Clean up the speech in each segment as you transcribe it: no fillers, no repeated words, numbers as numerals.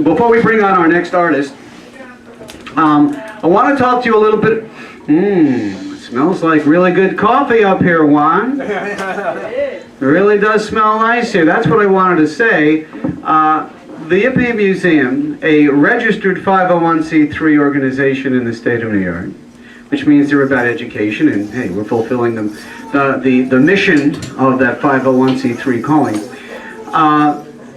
before we bring on our next artist, I want to talk to you a little bit. It smells like really good coffee up here, Juan. It really does smell nice here. That's what I wanted to say. The Yippie Museum, a registered 501c3 organization in the state of New York, which means they're about education, and hey, we're fulfilling the mission of that 501c3 calling.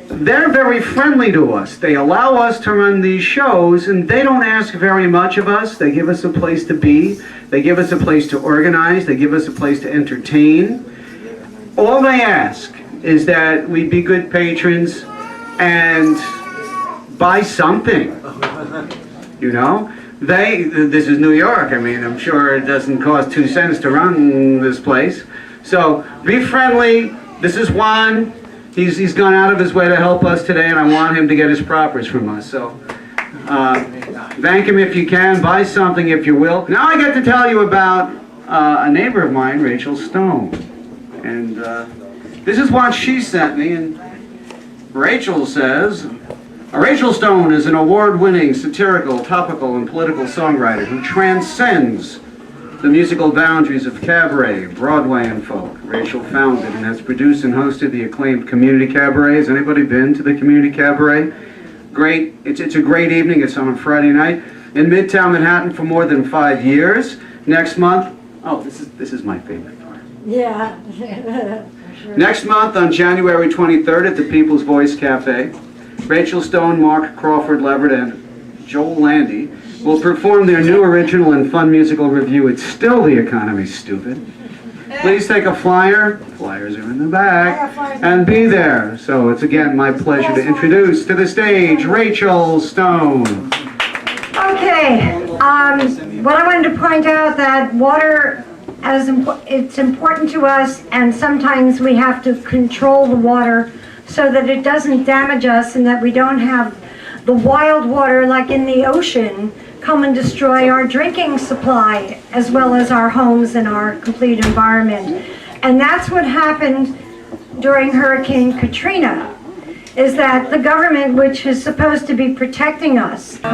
They're very friendly to us. They allow us to run these shows, and they don't ask very much of us. They give us a place to be. They give us a place to organize. They give us a place to entertain. All they ask is that we be good patrons and buy something, you know? This is New York. I mean, I'm sure it doesn't cost 2 cents to run this place. So be friendly. This is Juan. He's gone out of his way to help us today, and I want him to get his propers from us. So thank him if you can. Buy something if you will. Now I get to tell you about a neighbor of mine, Rachel Stone. And this is what she sent me. And Rachel says, Rachel Stone is an award-winning satirical, topical, and political songwriter who transcends the musical boundaries of cabaret, Broadway, and folk. Rachel founded and has produced and hosted the acclaimed Community Cabaret. Has anybody been to the Community Cabaret? Great. It's a great evening. It's on a Friday night in Midtown Manhattan for more than 5 years. Next month, oh, this is my favorite part. Yeah. Sure. Next month on January 23rd at the People's Voice Café, Rachel Stone, Mark Crawford Leverett, and Joel Landy will perform their new original and fun musical review, It's Still the Economy, Stupid. Please take a flyer, flyers are in the back, and be there. So it's again my pleasure to introduce to the stage Rachel Stone. Okay, what I wanted to point out that water, it's important to us, and sometimes we have to control the water so that it doesn't damage us and that we don't have the wild water like in the ocean come and destroy our drinking supply as well as our homes and our complete environment. And that's what happened during Hurricane Katrina, is that the government, which is supposed to be protecting us, the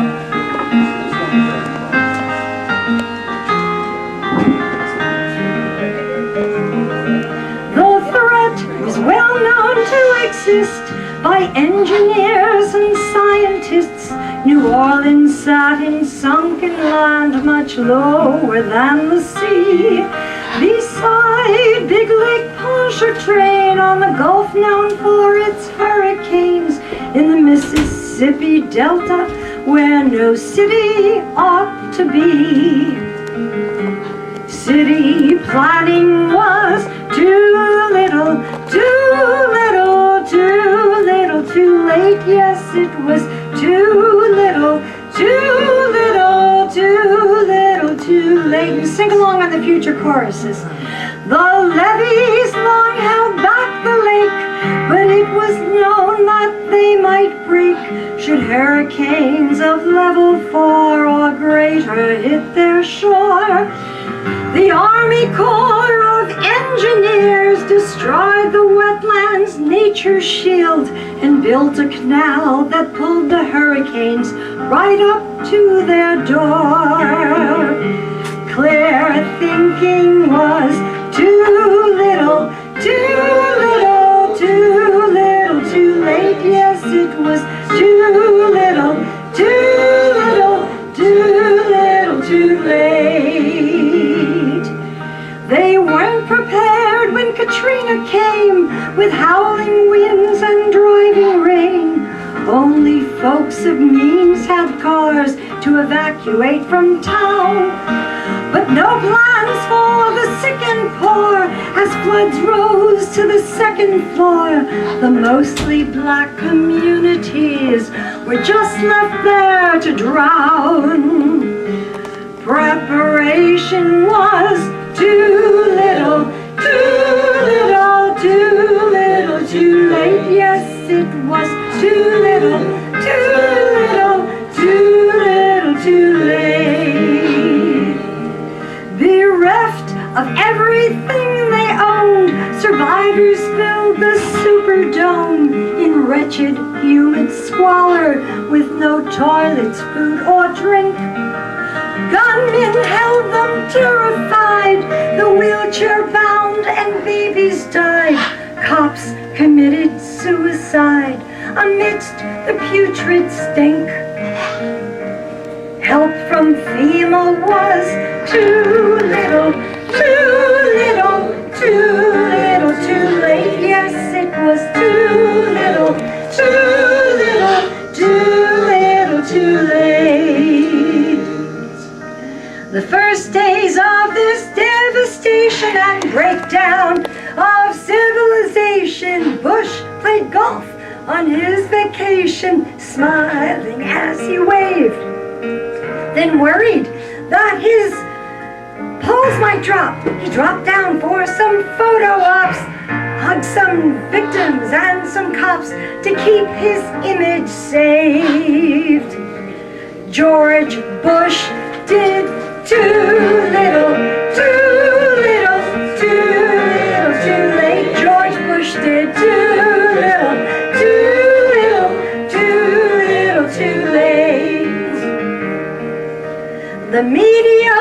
threat was well known to exist by engineers and scientists. New Orleans sat in sunken land much lower than the sea, beside Big Lake Pontchartrain on the Gulf known for its hurricanes, in the Mississippi Delta where no city ought to be. City planning was too little, too little, too little, too late. Yes, it was too little, too little, too little, too late. And sing along on the future choruses. The levees long held back the lake, but it was known that they might break should hurricanes of level 4 or greater hit their shore. The Army Corps of Engineers destroyed the wetlands, nature's shield, and built a canal that pulled the hurricanes right up to their door. Clear thinking was too little, too little, too little, too late. Yes, it was too little, too little, too little, too late. They weren't prepared when Katrina came, with howling winds and driving rain. Only folks of means had cars to evacuate from town, but no plans for the sick and poor as floods rose to the 2nd floor. The mostly black communities were just left there to drown. Preparation was too little, too little, too little, too late. Yes, it was too little, too little, too little, too late. Bereft of everything they owned, survivors filled the Superdome in wretched, humid squalor border with no toilets, food, or drink. Gunmen held them terrified, the wheelchair-bound and babies died. Cops committed suicide amidst the putrid stink. Help from FEMA was too little, too little, too little, too late. Yes, it was too little, too little, too little, too late. The first days of this devastation and breakdown of civilization, Bush played golf on his vacation, smiling as he waved. Then worried that his polls might drop, he dropped down for some photo ops, hugged some victims and some cops to keep his image saved. George Bush did too little, too little, too little, too late. George Bush did too little, too little, too little, too late. The media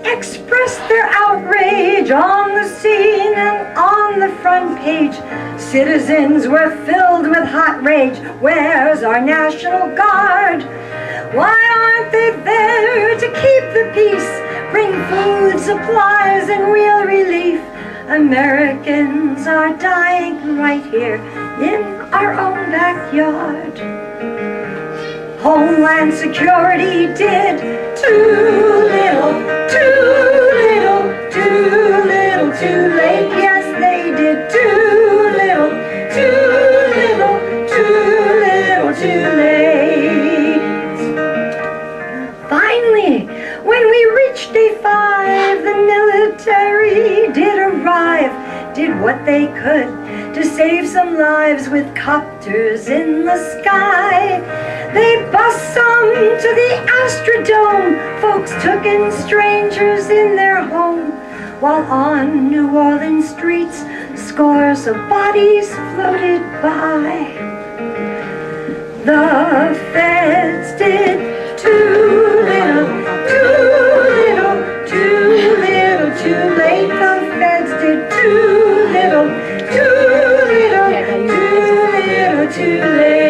expressed their outrage on the scene and on the front page. Citizens were filled with hot rage. Where's our National Guard? Why aren't they there to keep the peace, bring food, supplies, and real relief? Americans are dying right here in our own backyard. Homeland Security did too little, too little, too little, too late. Yes, they did too little, too little, too little, too late. Finally, when we reached day 5, the military did arrive, did what they could to save some lives with copters in the sky. They bussed some to the Astrodome. Folks took in strangers in their home, while on New Orleans streets, scores of bodies floated by. The feds did too little, too little, too little, too late. The feds did too little, too little, too late.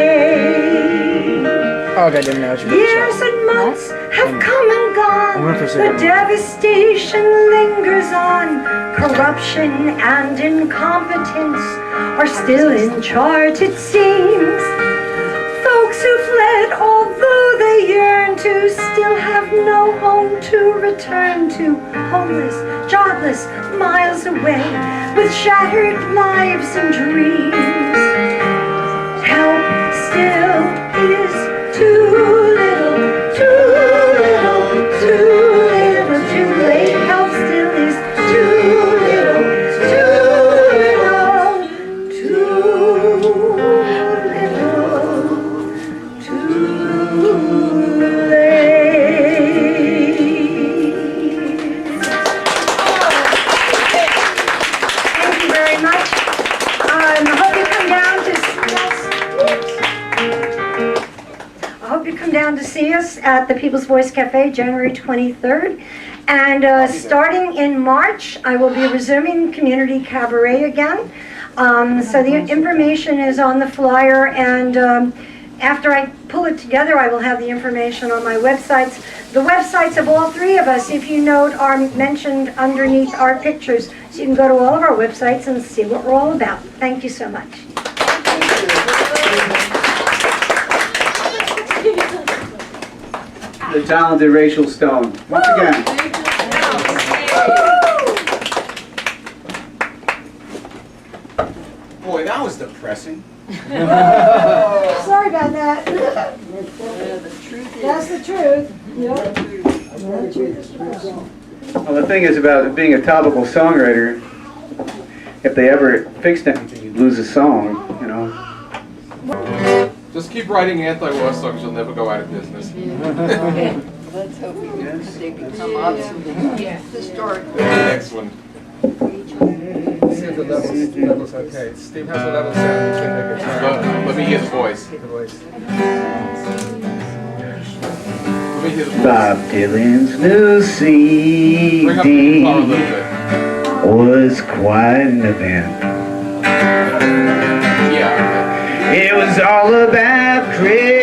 Oh, God, didn't know. Years and months have come and gone. The devastation lingers on. Corruption and incompetence are still in charge, it seems. Folks who fled, although they yearn to, still have no home to return to. Homeless, jobless, miles away, with shattered lives and dreams. Help still is too little, too little, too little, too late. Help still is too little, too little, too little, too late. Thank you very much. I hope you come down to see us at the People's Voice Café, January 23rd. And starting in March, I will be resuming Community Cabaret again. So the information is on the flyer, and after I pull it together, I will have the information on my websites. The websites of all three of us, if you note, are mentioned underneath our pictures. So you can go to all of our websites and see what we're all about. Thank you so much. The talented Rachel Stone. Once again. Boy, that was depressing. Sorry about that. That's the truth. Yep. Well, the thing is about being a topical songwriter, if they ever fixed anything, you'd lose a song, you know. Just keep writing anti-war songs, you'll never go out of business. Let's hope they become obsolete. Historic. Next one. See if the level's okay. Steve has a level set. You can make it Let me hear the voice. The voice. hear the voice. Bob Dylan's new Bring up the guitar a little CD bit. was quite an event. Yeah. It was all about Christmas.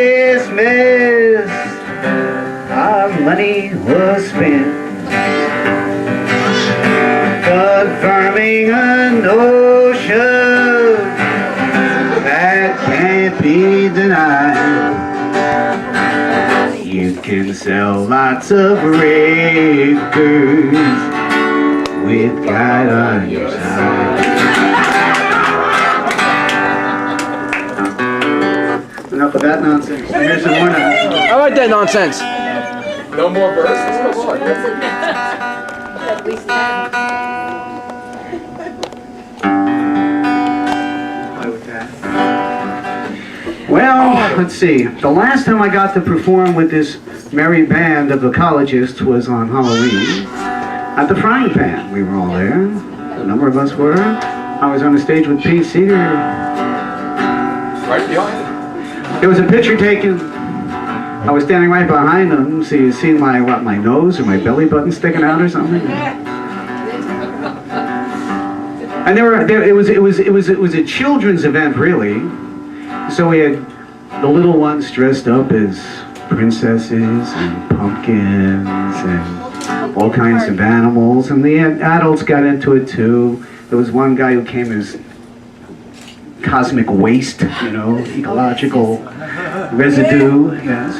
Our money was spent confirming a notion that can't be denied. You can sell lots of records with God on your side. Enough of that nonsense. Here's some more nonsense. I like that nonsense. No more verses? Come on. Play with that. Well, let's see. The last time I got to perform with this merry band of ecologists was on Halloween at the Frying Pan. We were all there. A number of us were. I was on the stage with Pete Seeger. Right behind it. There was a picture taken. I was standing right behind them, so you see my nose or my belly button sticking out or something. And it was a children's event, really. So we had the little ones dressed up as princesses and pumpkins and all kinds of animals, and the adults got into it too. There was one guy who came as cosmic waste, ecological residue, yes.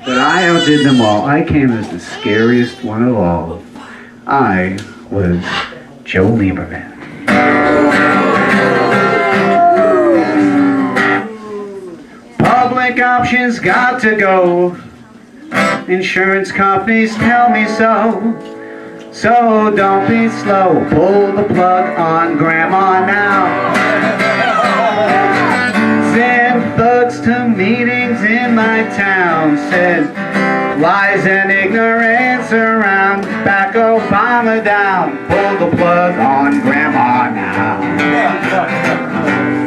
But I outdid them all. I came as the scariest one of all. I was Joe Lieberman. Public options got to go. Insurance companies tell me so. So don't be slow. Pull the plug on Grandma now. Send thugs to meetings in my town. Said lies and ignorance around. Back Obama down. Pull the plug on Grandma now.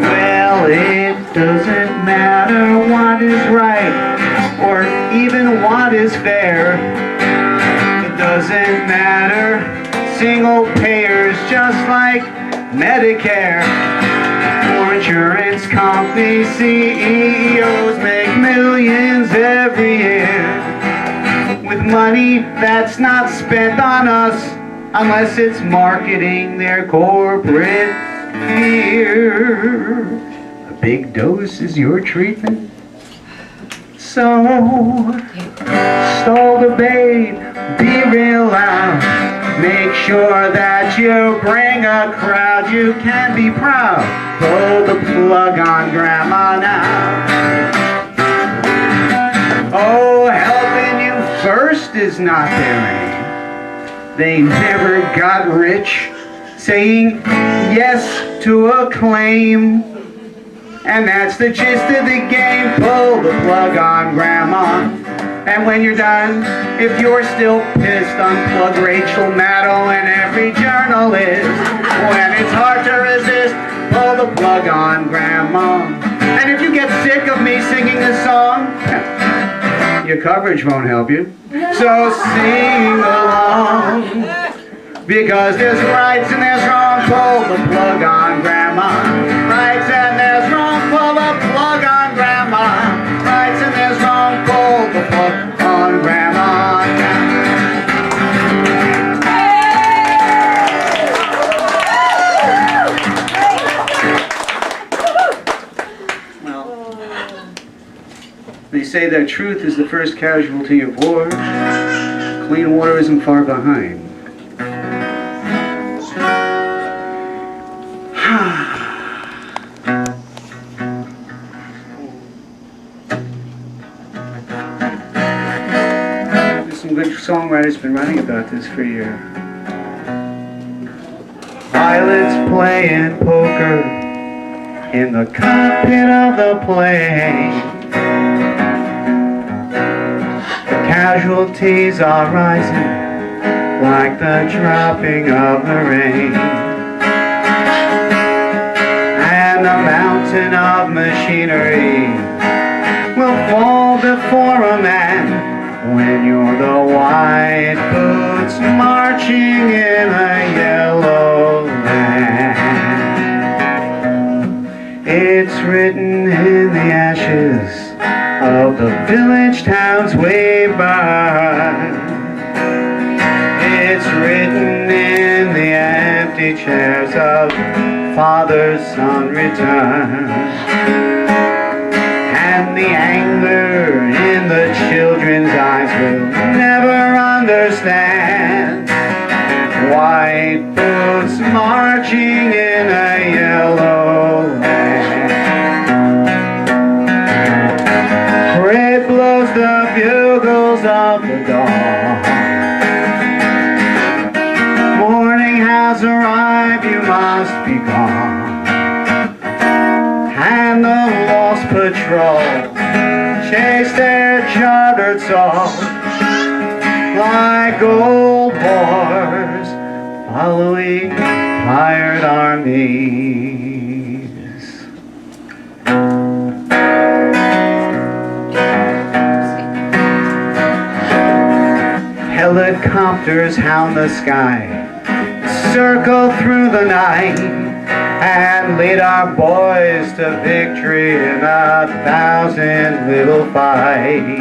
Well, it doesn't matter what is right or even what is fair. It doesn't matter. Single payers just like Medicare. For insurance companies, CEOs make millions every year with money that's not spent on us unless it's marketing their corporate fear. A big dose is your treatment. So, stall the bait, be real loud. Make sure that you bring a crowd you can be proud. Pull the plug on Grandma now. Oh, helping you first is not their aim. They never got rich saying yes to a claim. And that's the gist of the game. Pull the plug on Grandma. And when you're done, if you're still pissed, unplug Rachel Maddow and every journalist. When it's hard to resist, pull the plug on Grandma. And if you get sick of me singing this song, your coverage won't help you. So sing along. Because there's rights and there's wrong, pull the plug on Grandma. Rights and there's wrong, pull the plug on Grandma. Rights and there's wrong, pull the plug on Grandma. Well, they say that truth is the first casualty of war. Clean water isn't far behind. Some good songwriters been writing about this for a year. Pilots playing poker in the cockpit of the plane. The casualties are rising like the dropping of the rain. And the mountain of machinery will fall before a man when you're the white boots marching in a yellow land. It's written in the ashes of the village towns way by. It's written in the empty chairs of father-son return. And the anger in the children's eyes will never understand. White boots marching in a yellow land. Red blows the bugles of the dawn. Morning has arrived, you must be gone. And the lost patrol chase their chartered souls like old wars following tired armies. Helicopters hound the sky, circle through the night, and lead our boys to victory in 1,000 little fights.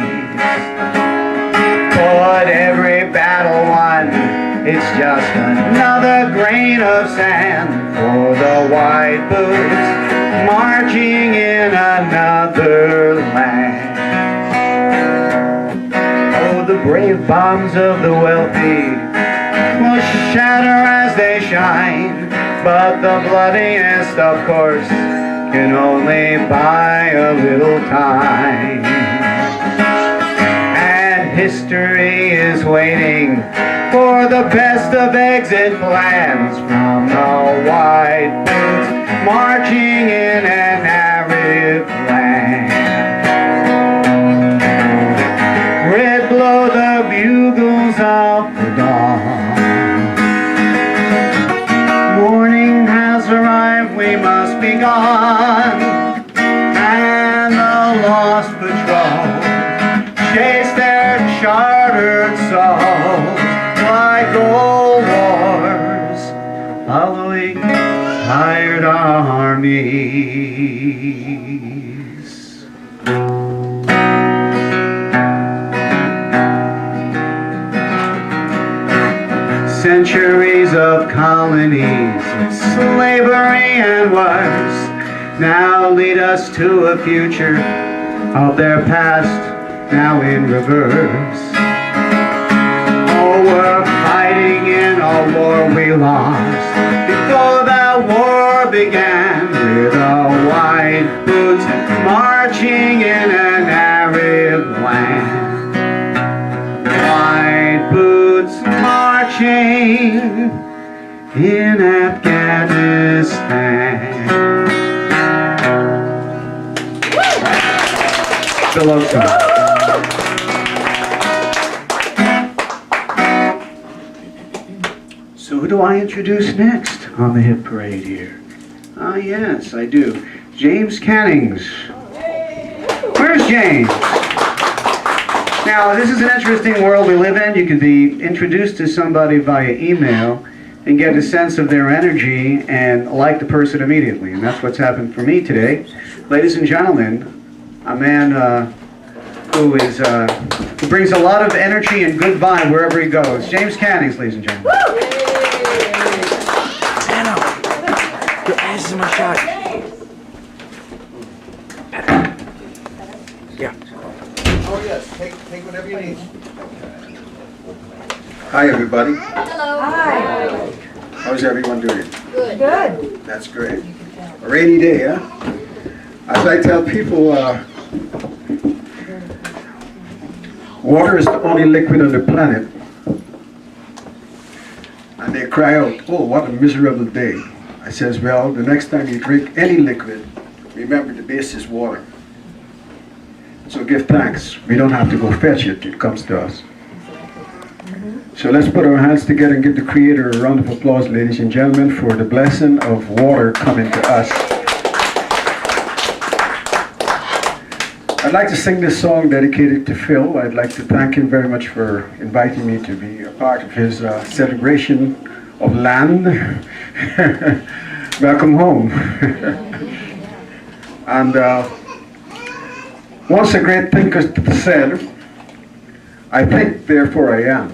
But every battle won, it's just another grain of sand for the white boots marching in another land. Oh, the brave bombs of the wealthy will shatter as they shine, but the bloodiest, of course, can only buy a little time. And history is waiting for the best of exit plans from the white boots marching in an arid land. Red blow the bugles of the dawn. Morning has arrived, we must be gone. And the lost patrol chase their chartered souls like old wars following tired armies. Centuries of colonies, slavery and wars now lead us to a future of their past, now in reverse. Oh, we're fighting in a war we lost before the war began, with the white boots marching in an arid land. White boots marching in Afghanistan. Below top. So who do I introduce next on the hit parade here? Ah, yes, I do. James Cannings. Where's James? Now, this is an interesting world we live in. You can be introduced to somebody via email and get a sense of their energy and like the person immediately. And that's what's happened for me today. Ladies and gentlemen, a man who brings a lot of energy and good vibe wherever he goes. James Cannings, ladies and gentlemen. Anna, your ass is in my shot. Yeah. Oh yes, take whatever you need. Hi everybody. Hello. Hi. How's everyone doing? Good. Good. That's great. A rainy day, huh? As I tell people, water is the only liquid on the planet. And they cry out, oh, what a miserable day. I says, well, the next time you drink any liquid, remember the base is water. So give thanks. We don't have to go fetch it. It comes to us. So let's put our hands together and give the Creator a round of applause, ladies and gentlemen, for the blessing of water coming to us. I'd like to sing this song dedicated to Phil. I'd like to thank him very much for inviting me to be a part of his celebration of land. Welcome home. And once a great thinker said, I think, therefore I am.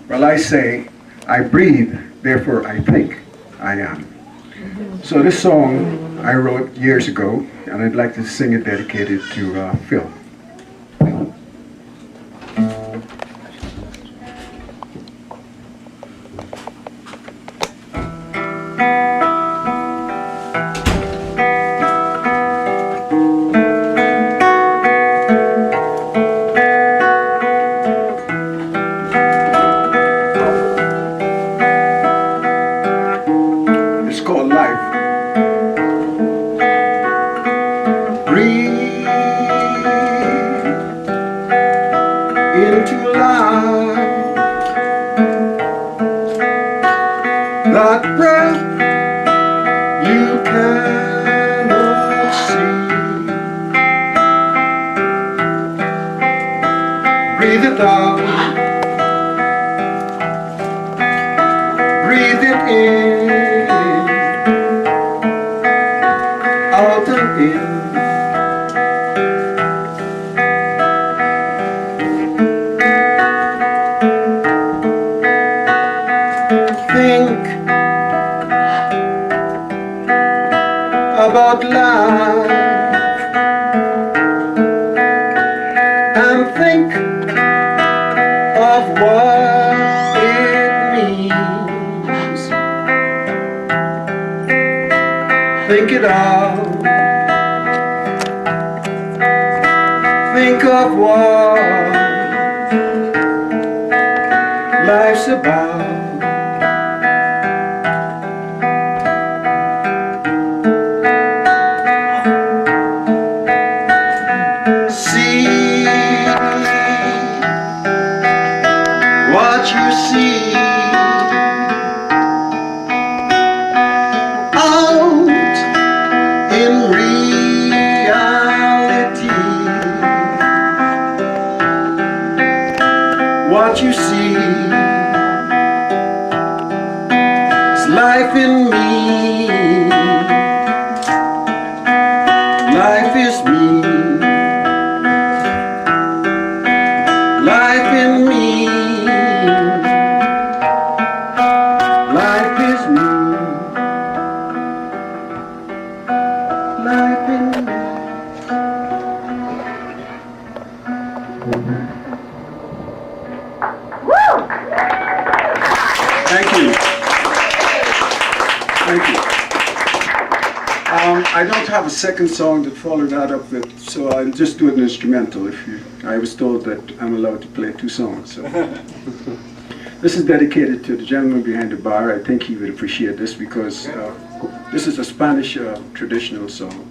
Well, I say, I breathe, therefore I think I am. So this song I wrote years ago, and I'd like to sing it dedicated to Phil. It's called Life. Breathe into life, that breath you cannot see. Breathe it out, breathe it in, out and in. Think about life and think of what it means. Think it out. Think of what life's about. See what you see out in reality. What you see is life in me. Life is me. Life in me, life is me, life in me. Thank you. Thank you. I don't have a second song to follow that up with, so I'll just do an instrumental. I was told that I'm allowed to play 2 songs. So. This is dedicated to the gentleman behind the bar. I think he would appreciate this because this is a Spanish traditional song.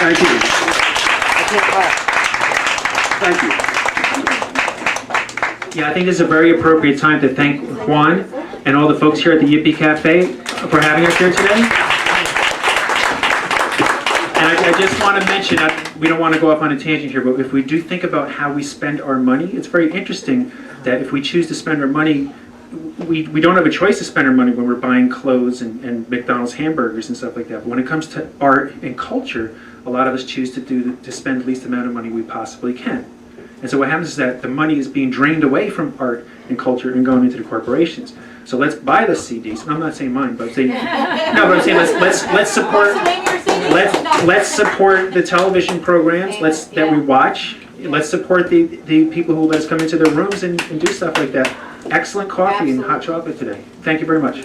Thank you. Thank you. Yeah, I think this is a very appropriate time to thank Juan and all the folks here at the Yippie Cafe for having us here today. And I just want to mention, we don't want to go off on a tangent here, but if we do think about how we spend our money, it's very interesting that if we choose to spend our money, we don't have a choice to spend our money when we're buying clothes and McDonald's hamburgers and stuff like that. But when it comes to art and culture, a lot of us choose to spend the least amount of money we possibly can. And so what happens is that the money is being drained away from art and culture and going into the corporations. So let's buy the CDs. And I'm not saying mine, but I'm saying no. But I'm saying let's support let's support the television programs that we watch. Let's support the people who let us come into their rooms and do stuff like that. Excellent coffee and hot chocolate today. Thank you very much.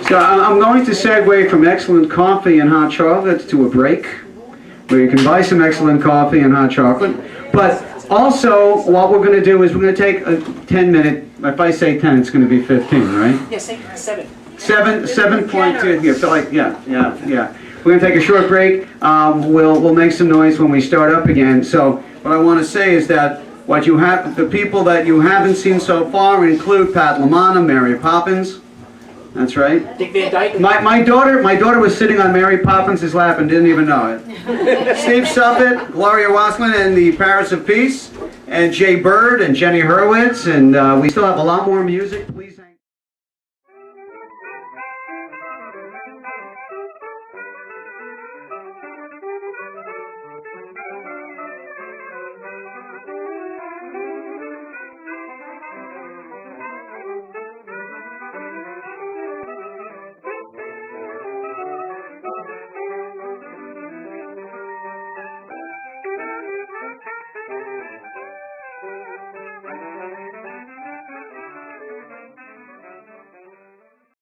So I'm going to segue from excellent coffee and hot chocolate to a break, where you can buy some excellent coffee and hot chocolate. But also, what we're going to do is we're going to take a 10-minute, if I say 10, it's going to be 15, right? Yeah, say 7. 7.2, yeah, feel like, yeah. We're going to take a short break. We'll make some noise when we start up again. So what I want to say is that the people that you haven't seen so far include Pat LaManna, Mary Poppins. That's right. Dick Van Dyke. My daughter was sitting on Mary Poppins' lap and didn't even know it. Steve Suffett, Gloria Wasserman, and the Paris of Peace, and Jay Bird and Jenny Hurwitz, and we still have a lot more music. Please.